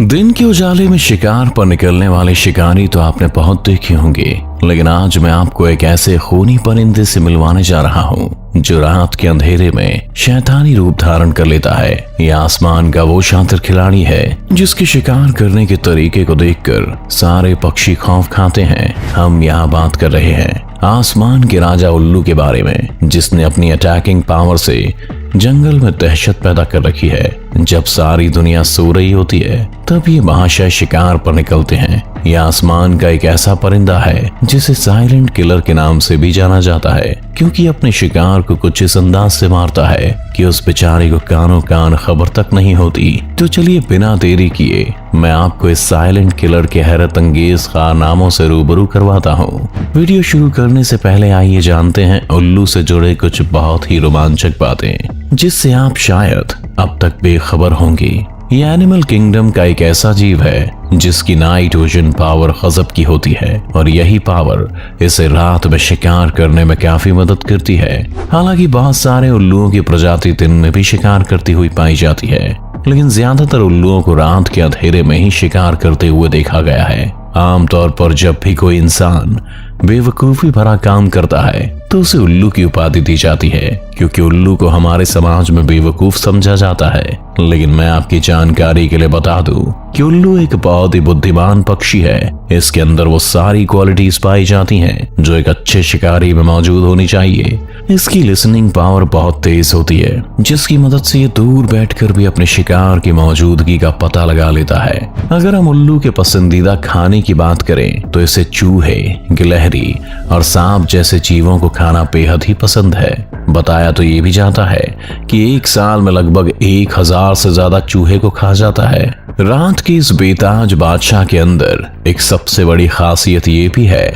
दिन के उजाले में शिकार पर निकलने वाले शिकारी तो आपने बहुत देखे होंगे, लेकिन आज मैं आपको एक ऐसे खूनी परिंदे से मिलवाने जा रहा हूँ जो रात के अंधेरे में शैतानी रूप धारण कर लेता है। यह आसमान का वो शातिर खिलाड़ी है जिसके शिकार करने के तरीके को देखकर सारे पक्षी खौफ खाते हैं। हम यहाँ बात कर रहे हैं आसमान के राजा उल्लू के बारे में, जिसने अपनी अटैकिंग पावर से जंगल में दहशत पैदा कर रखी है। जब सारी दुनिया सो रही होती है तब ये महाशय शिकार पर निकलते हैं। यह आसमान का एक ऐसा परिंदा है जिसे साइलेंट किलर के नाम से भी जाना जाता है, क्योंकि अपने शिकार को कुछ इस अंदाज से मारता है कि उस बेचारे को कानों कान खबर तक नहीं होती। तो चलिए बिना देरी किए मैं आपको इस साइलेंट किलर के हैरत अंगेज कारनामों से रूबरू करवाता हूँ। वीडियो शुरू करने से पहले आइए जानते हैं उल्लू से जुड़े कुछ बहुत ही रोमांचक बातें जिससे आप शायद अब तक बेखबर होंगी। ये एनिमल किंगडम का एक ऐसा जीव है जिसकी नाइट विजन पावर गजब की होती है और यही पावर इसे रात में शिकार करने में काफी मदद करती है। हालांकि बहुत सारे उल्लुओं की प्रजाति दिन में भी शिकार करती हुई पाई जाती है, लेकिन ज्यादातर उल्लुओं को रात के अंधेरे में ही शिकार करते हुए देखा गया है। आमतौर पर जब भी कोई इंसान बेवकूफी भरा काम करता है तो उसे उल्लू की उपाधि दी जाती है, क्योंकि उल्लू को हमारे समाज में बेवकूफ समझा जाता है। लेकिन मैं आपकी जानकारी के लिए बता दूं कि उल्लू एक बहुत ही बुद्धिमान पक्षी है। इसके अंदर वो सारी क्वालिटीज पाई जाती हैं जो एक अच्छे शिकारी में मौजूद होनी चाहिए। इसकी लिसनिंग पावर बहुत तेज होती है, जिसकी मदद से ये दूर बैठकर भी अपने शिकार की मौजूदगी का पता लगा लेता है। अगर हम उल्लू के पसंदीदा खाने की बात करें तो इसे चूहे, गिलहरी और सांप जैसे जीवों को खाना बेहद ही पसंद है। बताया तो ये भी जाता है कि एक साल में लगभग 1000 से ज्यादा चूहे को खा जाता है। रात के इस बेताज बादशाह के अंदर एक सबसे बड़ी खासियत ये भी है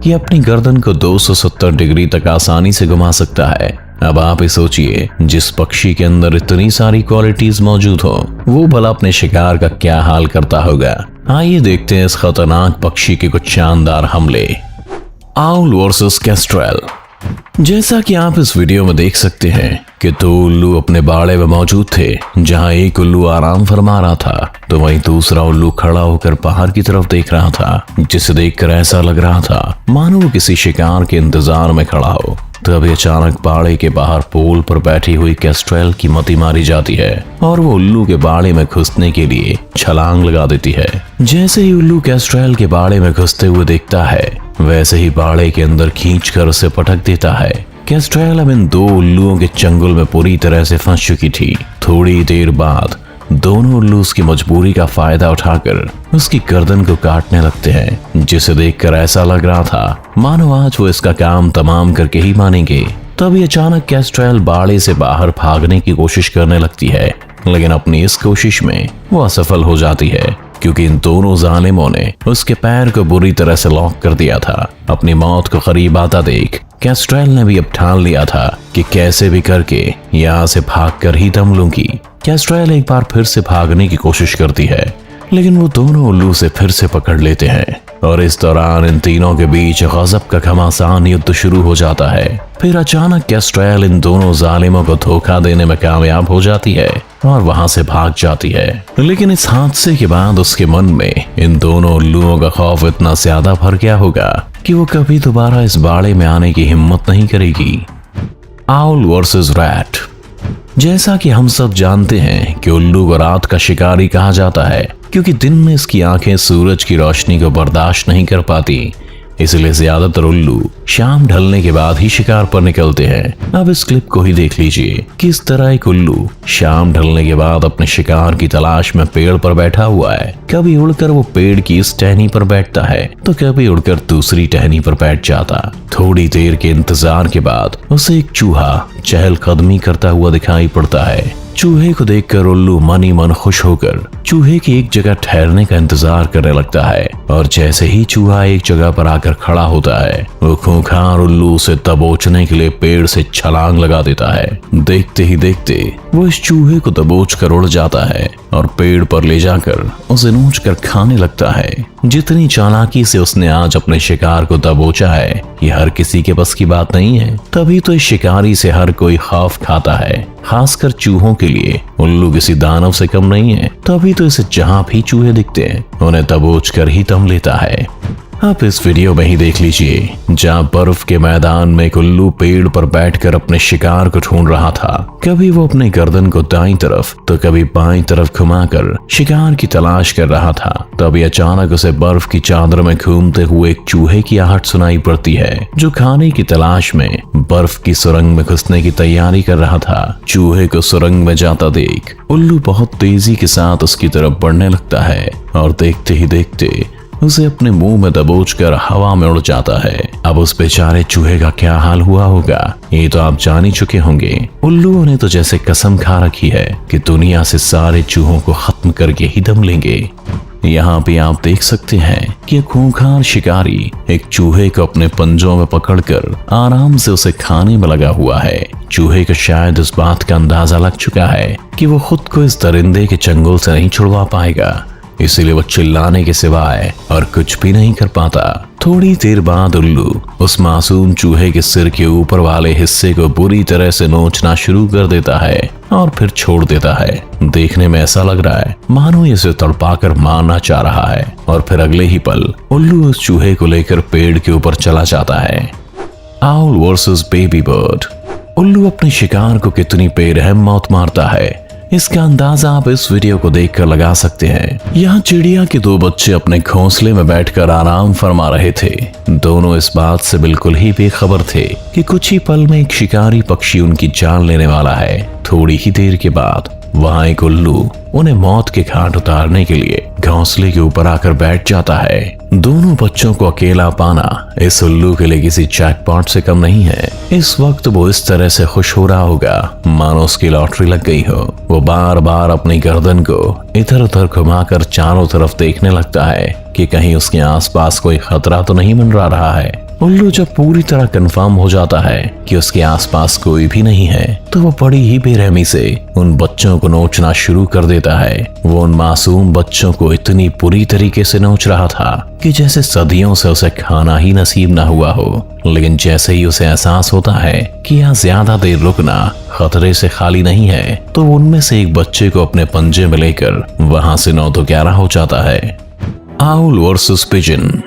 कि अपनी गर्दन को 270 डिग्री तक आसानी से घुमा सकता है। अब आप ही सोचिए, जिस पक्षी के अंदर इतनी सारी क्वालिटीज मौजूद हो वो भला अपने शिकार का क्या हाल करता होगा। आइए देखते हैं इस खतरनाक पक्षी के कुछ शानदार हमले। Owl versus kestrel. जैसा कि आप इस वीडियो में देख सकते हैं कि दो उल्लू अपने बाड़े में मौजूद थे। जहां एक उल्लू आराम फरमा रहा था तो वहीं दूसरा उल्लू खड़ा होकर बाहर की तरफ देख रहा था, जिसे देखकर ऐसा लग रहा था मानो वो किसी शिकार के इंतजार में खड़ा हो। तभी अचानक बाड़े के बाहर पोल पर बैठी हुई केस्ट्रेल की मती मारी जाती है और वो उल्लू के बाड़े में घुसने के लिए छलांग लगा देती है। जैसे ही उल्लू केस्ट्रेल के बाड़े में घुसते हुए देखता है वैसे ही बाड़े के अंदर खींचकर उसे पटक देता है। केस्ट्रेल अब इन दो उल्लुओं के चंगुल में पूरी तरह से फंस चुकी थी। थोड़ी देर बाद दोनों उल्लू उसकी मजबूरी का फायदा उठाकर उसकी गर्दन को काटने लगते हैं, जिसे देखकर ऐसा लग रहा था मानो आज वो इसका काम तमाम करके ही मानेंगे। तभी अचानक केस्ट्रेल बाड़े से बाहर भागने की कोशिश करने लगती है, लेकिन अपनी इस कोशिश में वो असफल हो जाती है, क्योंकि इन दोनों जालिमों ने उसके पैर को बुरी तरह से लॉक कर दिया था। अपनी मौत को करीब आता देख केस्ट्रेल ने भी अब ठान लिया था कि कैसे भी करके यहाँ से भागकर ही दम लूंगी। केस्ट्रेल एक बार फिर से भागने की कोशिश करती है, लेकिन वो दोनों उल्लू से फिर से पकड़ लेते हैं और इस दौरान इन तीनों के बीच गजब का घमासान युद्ध शुरू हो जाता है। फिर अचानक केस्ट्रेल इन दोनों जालिमों को धोखा देने में कामयाब हो जाती है और वहां से भाग जाती है। लेकिन इस हादसे के बाद उसके मन में इन दोनों उल्लुओं का खौफ इतना ज्यादा भर गया होगा कि वो कभी दोबारा इस बाड़े में आने की हिम्मत नहीं करेगी। Owl versus rat. जैसा कि हम सब जानते हैं कि उल्लू को रात का शिकारी कहा जाता है, क्योंकि दिन में इसकी आंखें सूरज की रोशनी को बर्दाश्त नहीं कर पाती। इसलिए ज्यादातर उल्लू शाम ढलने के बाद ही शिकार पर निकलते हैं। अब इस क्लिप को ही देख लीजिए कि इस तरह एक उल्लू शाम ढलने के बाद अपने शिकार की तलाश में पेड़ पर बैठा हुआ है। कभी उड़कर वो पेड़ की इस टहनी पर बैठता है तो कभी उड़कर दूसरी टहनी पर बैठ जाता। थोड़ी देर के इंतजार के बाद उसे एक चूहा चहलकदमी करता हुआ दिखाई पड़ता है। चूहे को देखकर उल्लू मन ही मन खुश होकर चूहे की एक जगह ठहरने का इंतजार करने लगता है, और जैसे ही चूहा एक जगह पर आकर खड़ा होता है वो खूंखार उल्लू उसे दबोचने के लिए पेड़ से छलांग लगा देता है। देखते ही देखते वो इस चूहे को दबोच कर उड़ जाता है और पेड़ पर ले जाकर उसे नोच कर खाने लगता है। जितनी चालाकी से उसने आज अपने शिकार को दबोचा है ये हर किसी के बस की बात नहीं है। तभी तो इस शिकारी से हर कोई खौफ खाता है, खासकर चूहों के लिए उल्लू किसी दानव से कम नहीं है। तभी तो इसे जहां भी चूहे दिखते हैं उन्हें दबोच कर ही दम लेता है। आप इस वीडियो में ही देख लीजिए जहाँ बर्फ के मैदान में एक उल्लू पेड़ पर बैठकर अपने शिकार को ढूंढ रहा था। कभी वो अपने गर्दन को दाईं तरफ तो कभी बाईं तरफ घुमाकर शिकार की तलाश कर रहा था। तभी अचानक उसे बर्फ की चादर में घूमते हुए एक चूहे की आहट सुनाई पड़ती है, जो खाने की तलाश में बर्फ की सुरंग में घुसने की तैयारी कर रहा था। चूहे को सुरंग में जाता देख उल्लू बहुत तेजी के साथ उसकी तरफ बढ़ने लगता है और देखते ही देखते उसे अपने मुंह में दबोचकर हवा में उड़ जाता है। अब उस बेचारे चूहे का क्या हाल हुआ होगा ये तो आप जान ही चुके होंगे। उल्लुओं ने तो जैसे कसम खा रखी है कि दुनिया से सारे चूहों को खत्म करके ही दम लेंगे। यहाँ पे आप देख सकते हैं कि खूंखार शिकारी एक चूहे को अपने पंजों में पकड़कर आराम से उसे खाने में लगा हुआ है। चूहे को शायद इस बात का अंदाजा लग चुका है कि वो खुद को इस दरिंदे के चंगुल से नहीं छुड़वा पाएगा, इसीलिए वो चिल्लाने के सिवाय और कुछ भी नहीं कर पाता। थोड़ी देर बाद उल्लू उस मासूम चूहे के सिर के ऊपर वाले हिस्से को बुरी तरह से नोचना शुरू कर देता है और फिर छोड़ देता है। देखने में ऐसा लग रहा है मानो इसे तड़पाकर मारना चाह रहा है, और फिर अगले ही पल उल्लू उस चूहे को लेकर पेड़ के ऊपर चला जाता है। Owl versus baby bird. उल्लू अपने शिकार को कितनी बेरहम मौत मारता है इसका अंदाजा आप इस वीडियो को देखकर लगा सकते हैं। यहाँ चिड़िया के दो बच्चे अपने घोंसले में बैठकर आराम फरमा रहे थे। दोनों इस बात से बिल्कुल ही बेखबर थे कि कुछ ही पल में एक शिकारी पक्षी उनकी जान लेने वाला है। थोड़ी ही देर के बाद वहां एक उल्लू उन्हें मौत के घाट उतारने के लिए घोंसले के ऊपर आकर बैठ जाता है। दोनों बच्चों को अकेला पाना इस उल्लू के लिए किसी जैकपॉट से कम नहीं है। इस वक्त वो इस तरह से खुश हो रहा होगा मानो उसकी लॉटरी लग गई हो। वो बार बार अपनी गर्दन को इधर उधर घुमाकर चारों तरफ देखने लगता है कि कहीं उसके आसपास कोई खतरा तो नहीं मंडरा रहा है। उल्लू जब पूरी तरह कंफर्म हो जाता है कि उसके आसपास कोई भी नहीं है तो वो बड़ी ही बेरहमी से उन बच्चों को नोचना शुरू कर देता है। वो उन मासूम बच्चों को इतनी बुरी तरीके से नोच रहा था कि जैसे सदियों से उसे खाना ही नसीब ना हुआ हो। लेकिन जैसे ही उसे एहसास होता है कि यहाँ ज्यादा देर रुकना खतरे से खाली नहीं है तो उनमें से एक बच्चे को अपने पंजे में लेकर वहां से 9-11 हो जाता है। Owl versus pigeon.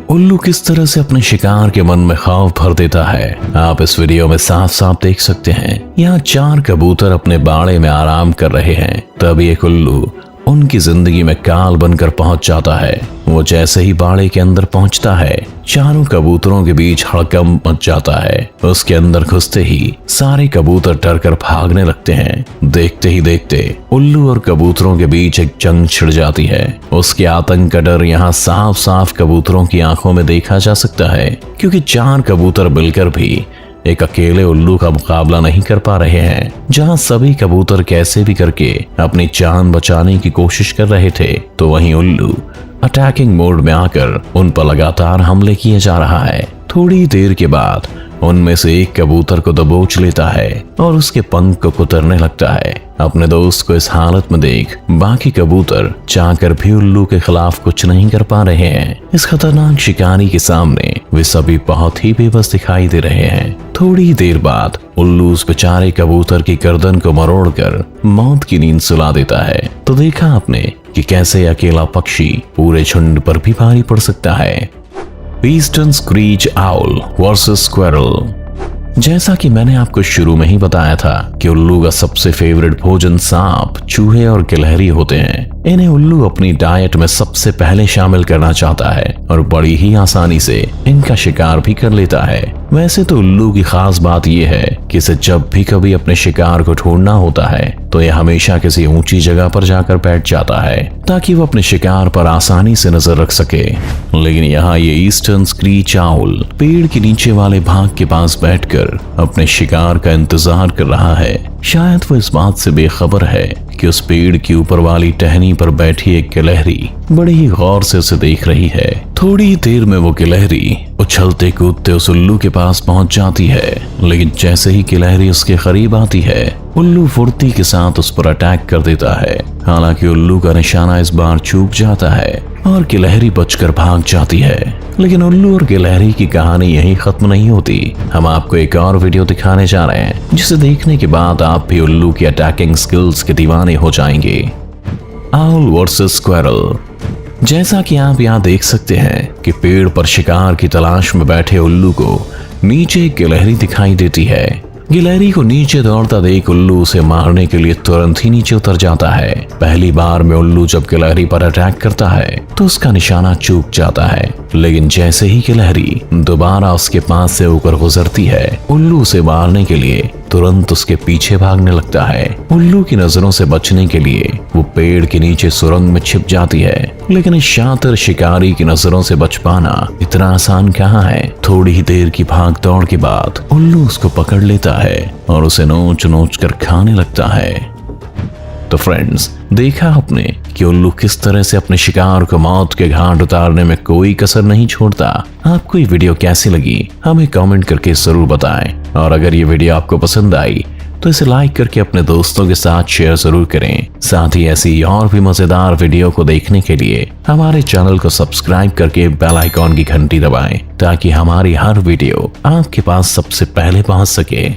उल्लू किस तरह से अपने शिकार के मन में खौफ भर देता है आप इस वीडियो में साफ साफ देख सकते हैं। यहाँ 4 कबूतर अपने बाड़े में आराम कर रहे हैं, तभी एक उल्लू उनकी जिंदगी में काल बनकर पहुंच जाता है। वो जैसे ही बाड़े के अंदर पहुंचता है चारों कबूतरों के बीच हड़कंप मच जाता है। उसके अंदर घुसते ही सारे कबूतर डरकर भागने लगते हैं। देखते ही देखते उल्लू और कबूतरों के बीच एक जंग छिड़ जाती है। उसके आतंक का डर यहाँ साफ साफ कबूतरों की आंखों में देखा जा सकता है, क्योंकि 4 कबूतर मिलकर भी एक अकेले उल्लू का मुकाबला नहीं कर पा रहे हैं। जहां सभी कबूतर कैसे भी करके अपनी जान बचाने की कोशिश कर रहे थे तो वहीं उल्लू अटैकिंग मोड में आकर उन पर लगातार हमले किए जा रहा है। थोड़ी देर के बाद उनमें से एक कबूतर को दबोच लेता है और उसके पंख को कुतरने लगता है। अपने दोस्त को इस हालत में देख बाकी कबूतर चाहकर भी उल्लू के खिलाफ कुछ नहीं कर पा रहे हैं। इस खतरनाक शिकारी के सामने वे सभी बहुत ही बेबस दिखाई दे रहे हैं। थोड़ी देर बाद उल्लू उस बेचारे कबूतर की गर्दन को मरोड़कर मौत की नींद सुला देता है। तो देखा आपने कि कैसे अकेला पक्षी पूरे झुंड पर भी भारी पड़ सकता है। Eastern screech owl versus squirrel. जैसा कि मैंने आपको शुरू में ही बताया था कि उल्लू का सबसे फेवरेट भोजन सांप, चूहे और गिलहरी होते हैं। इन्हें उल्लू अपनी डाइट में सबसे पहले शामिल करना चाहता है और बड़ी ही आसानी से इनका शिकार भी कर लेता है। वैसे तो उल्लू की खास बात यह है कि इसे जब भी कभी अपने शिकार को ढूंढना होता है तो यह हमेशा किसी ऊंची जगह पर जाकर बैठ जाता है ताकि वो अपने शिकार पर आसानी से नजर रख सके। लेकिन यहाँ ये ईस्टर्न स्क्रीच आउल पेड़ के नीचे वाले भाग के पास बैठकर अपने शिकार का इंतजार कर रहा है। शायद वो इस बात से बेखबर है कि उस पेड़ की ऊपर वाली टहनी पर बैठी एक गिलहरी बड़ी ही गौर से उसे देख रही है। थोड़ी देर में वो गिलहरी उछलते कूदते उस उल्लू के पास पहुंच जाती है, लेकिन जैसे ही गिलहरी उसके करीब आती है उल्लू फुर्ती के साथ उस पर अटैक कर देता है। हालांकि उल्लू का निशाना इस बार चूक जाता है और गिलहरी बचकर भाग जाती है। लेकिन उल्लू और गिलहरी की कहानी यहीं खत्म नहीं होती। हम आपको एक और वीडियो दिखाने जा रहे हैं जिसे देखने के बाद आप भी उल्लू की अटैकिंग स्किल्स के दीवाने हो जाएंगे। Owl versus squirrel. जैसा कि आप यहाँ देख सकते हैं कि पेड़ पर शिकार की तलाश में बैठे उल्लू को नीचे एक गिलहरी दिखाई देती है। गिलहरी को नीचे दौड़ता देख उल्लू उसे मारने के लिए तुरंत ही नीचे उतर जाता है। पहली बार में उल्लू जब गिलहरी पर अटैक करता है तो उसका निशाना चूक जाता है, लेकिन जैसे ही गिलहरी दोबारा उसके पास से होकर गुजरती है, उल्लू उसे मारने के लिए तुरंत उसके पीछे भागने लगता है। उल्लू की नजरों से बचने के लिए वो पेड़ के नीचे सुरंग में छिप जाती है, लेकिन इस शातिर शिकारी की नजरों से बच पाना इतना आसान कहाँ है। थोड़ी ही देर की भाग दौड़ के बाद उल्लू उसको पकड़ लेता है और उसे नोच नोच कर खाने लगता है। तो फ्रेंड्स, देखा आपने कि उल्लू किस तरह से अपने शिकार को मौत के घाट उतारने में कोई कसर नहीं छोड़ता। आपको ये वीडियो कैसी लगी हमें कमेंट करके जरूर बताएं, और अगर ये वीडियो आपको पसंद आई तो इसे लाइक करके अपने दोस्तों के साथ शेयर जरूर करें। साथ ही ऐसी और भी मजेदार वीडियो को देखने के लिए हमारे चैनल को सब्सक्राइब करके बेल आइकॉन की घंटी दबाएं, ताकि हमारी हर वीडियो आपके पास सबसे पहले पहुंच सके।